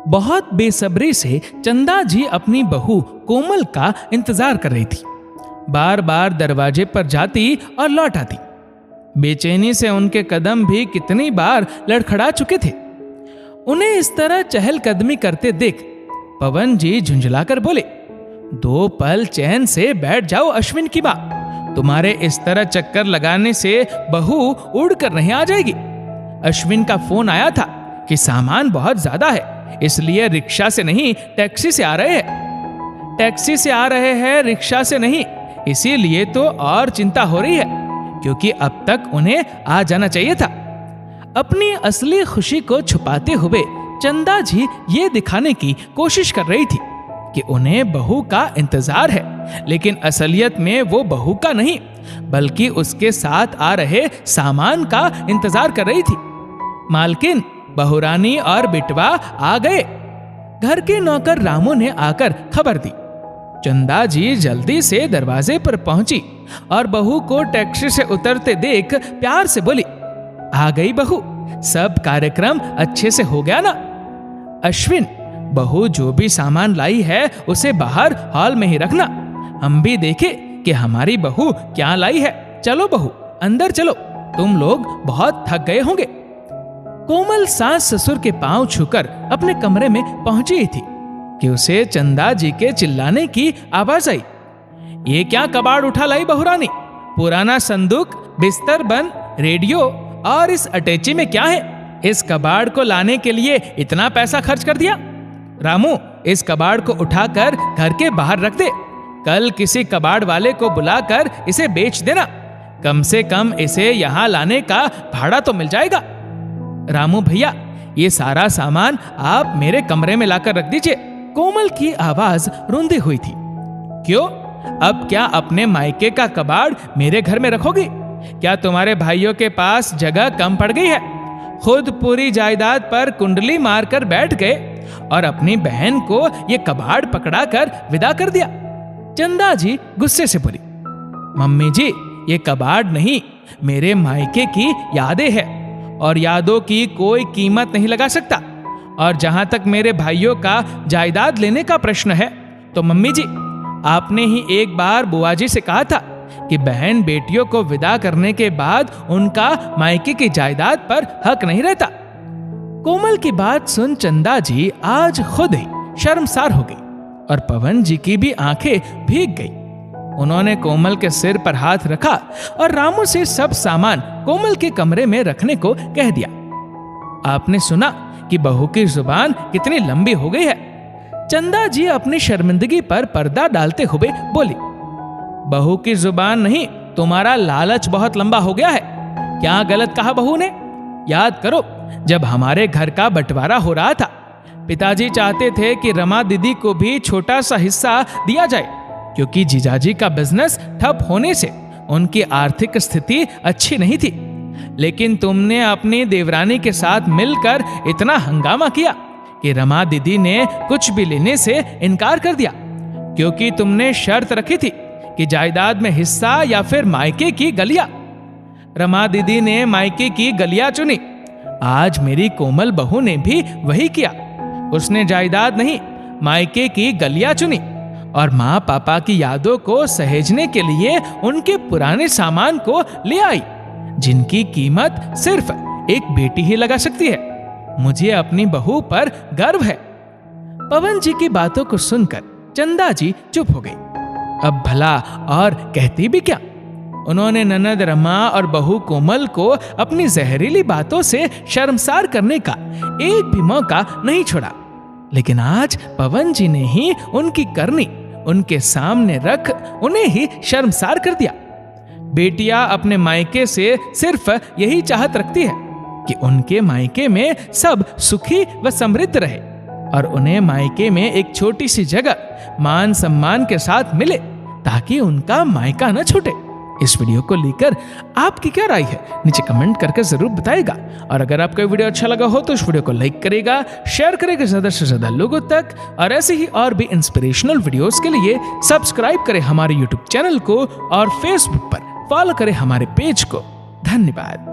बहुत बेसब्री से चंदा जी अपनी बहू कोमल का इंतजार कर रही थी। बार बार दरवाजे पर जाती और लौट आती। बेचैनी से उनके कदम भी कितनी बार लड़खड़ा चुके थे। उन्हें इस तरह चहलकदमी करते देख पवन जी झुंझलाकर बोले, 2 पल चैन से बैठ जाओ अश्विन की मां, तुम्हारे इस तरह चक्कर लगाने से बहू उड़कर नहीं आ जाएगी। अश्विन का फोन आया था कि सामान बहुत ज्यादा है, इसलिए रिक्शा से नहीं टैक्सी से आ रहे हैं। टैक्सी से आ रहे हैं, रिक्शा से नहीं, इसीलिए तो और चिंता हो रही है, क्योंकि अब तक उन्हें आ जाना चाहिए था। अपनी असली खुशी को छुपाते हुए चंदा जी ये दिखाने की कोशिश कर रही थी कि उन्हें बहू का इंतजार है, लेकिन असलियत में वो बहू का नहीं बल्कि उसके साथ आ रहे सामान का इंतजार कर रही थी। मालकिन, बहुरानी और बिटवा आ गए। घर के नौकर रामू ने आकर खबर दी। चंदा जी जल्दी से दरवाजे पर पहुंची और बहू को टैक्सी से उतरते देख प्यार से बोली, आ गई बहू, सब कार्यक्रम अच्छे से हो गया ना? अश्विन, बहू जो भी सामान लाई है उसे बाहर हॉल में ही रखना, हम भी देखे कि हमारी बहू क्या लाई है। चलो बहू, अंदर चलो, तुम लोग बहुत थक गए होंगे। कोमल सास ससुर के पांव छूकर अपने कमरे में पहुंची थी कि उसे चंदा जी के चिल्लाने की आवाज आई। ये क्या कबाड़ उठा लाई बहुरानी? पुराना संदूक, बिस्तर बंद, रेडियो और इस अटैची में क्या है? इस कबाड़ को लाने के लिए इतना पैसा खर्च कर दिया? रामू, इस कबाड़ को उठाकर घर के बाहर रख दे। कल किसी कबाड़ वाले को बुलाकर इसे बेच देना, कम से कम इसे यहाँ लाने का भाड़ा तो मिल जाएगा। रामू भैया, ये सारा सामान आप मेरे कमरे में लाकर रख दीजिए। कोमल की आवाज रुंधी हुई थी। क्यों? अब क्या अपने मायके का कबाड़ मेरे घर में रखोगी? क्या तुम्हारे भाइयों के पास जगह कम पड़ गई है? खुद पूरी जायदाद पर कुंडली मारकर बैठ गए और अपनी बहन को ये कबाड़ पकड़ाकर विदा कर दिया। चंदा जी गुस्से से बोली, मम्मी जी, ये कबाड़ नहीं, मेरे मायके की यादें हैं और यादों की कोई कीमत नहीं लगा सकता। और जहां तक मेरे भाइयों का जायदाद लेने का प्रश्न है, तो मम्मी जी, आपने ही एक बार बुआ जी से कहा था कि बहन बेटियों को विदा करने के बाद उनका मायके की जायदाद पर हक नहीं रहता। कोमल की बात सुन चंदा जी आज खुद ही शर्मसार हो गई और पवन जी की भी आंखें भीग गई। उन्होंने कोमल के सिर पर हाथ रखा और रामू से सब सामान कोमल के कमरे में रखने को कह दिया। आपने सुना कि बहू की जुबान कितनी लंबी हो गई है? चंदा जी अपनी शर्मिंदगी पर पर्दा डालते हुए बोली, बहू की जुबान नहीं, तुम्हारा लालच बहुत लंबा हो गया है। क्या गलत कहा बहू ने? याद करो, जब हमारे घर का बंटवारा हो रहा था, पिताजी चाहते थे कि रमा दीदी को भी छोटा सा हिस्सा दिया जाए, क्योंकि जीजाजी का बिजनेस ठप होने से उनकी आर्थिक स्थिति अच्छी नहीं थी। लेकिन तुमने अपनी देवरानी के साथ मिलकर इतना हंगामा किया कि रमा दीदी ने कुछ भी लेने से इनकार कर दिया, क्योंकि तुमने शर्त रखी थी कि जायदाद में हिस्सा या फिर मायके की गलियां। रमा दीदी ने मायके की गलियां चुनी। आज मेरी कोमल बहू ने भी वही किया। उसने जायदाद नहीं, मायके की गलियां चुनी और माँ पापा की यादों को सहेजने के लिए उनके पुराने सामान को ले आई, जिनकी कीमत सिर्फ एक बेटी ही लगा सकती है। मुझे अपनी बहू पर गर्व है। पवन जी की बातों को सुनकर चंदा जी चुप हो गई। अब भला और कहती भी क्या? उन्होंने ननद रमा और बहू कोमल को अपनी जहरीली बातों से शर्मसार करने का एक भी मौका नहीं छोड़ा। लेकिन आज पवन जी ने ही उनकी करनी उनके सामने रख उन्हें ही शर्मसार कर दिया। बेटियां अपने मायके से सिर्फ यही चाहत रखती है कि उनके मायके में सब सुखी व समृद्ध रहे और उन्हें मायके में एक छोटी सी जगह मान सम्मान के साथ मिले, ताकि उनका मायका न छूटे। इस वीडियो को लेकर आपकी क्या राय है, नीचे कमेंट करके जरूर बताइएगा। और अगर आपको वीडियो अच्छा लगा हो तो इस वीडियो को लाइक करेगा, शेयर करेगा ज्यादा से ज्यादा लोगों तक, और ऐसे ही और भी इंस्पिरेशनल वीडियोस के लिए सब्सक्राइब करें हमारे यूट्यूब चैनल को और फेसबुक पर फॉलो करें हमारे पेज को। धन्यवाद।